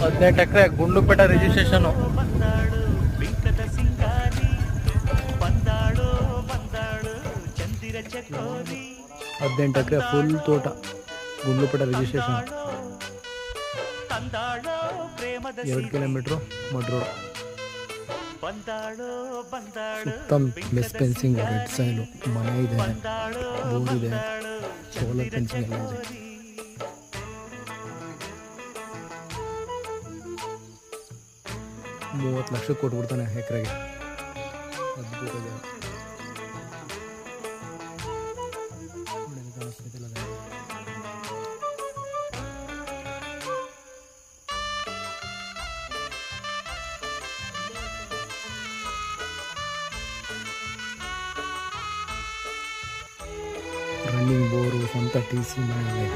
18 ಎಕರೆ Gundlupet registration. 18 ಎಕರೆ full ತೋಟ, Gundlupet registration. 2 kilometre mud road. ಸುತ್ತ mess fencing, red ಸೈಲು, ಮನೆ ಇದೆ, ಬೋರ್ ಇದೆ, ಸೋಲಾರ್ ಫೆನ್ಸಿಂಗ್ ಎಲ್ಲ ಇದೆ. 30 ಲಕ್ಷ ಕೊಟ್ಬಿಡ್ತಾನೆ ಎಕರೆಗೆ. ಅದ್ಭುತ ಜಾಗ. ರನ್ನಿಂಗ್ ಬೋರು, ಸ್ವಂತ TC ಮನೆ ಇದೆ.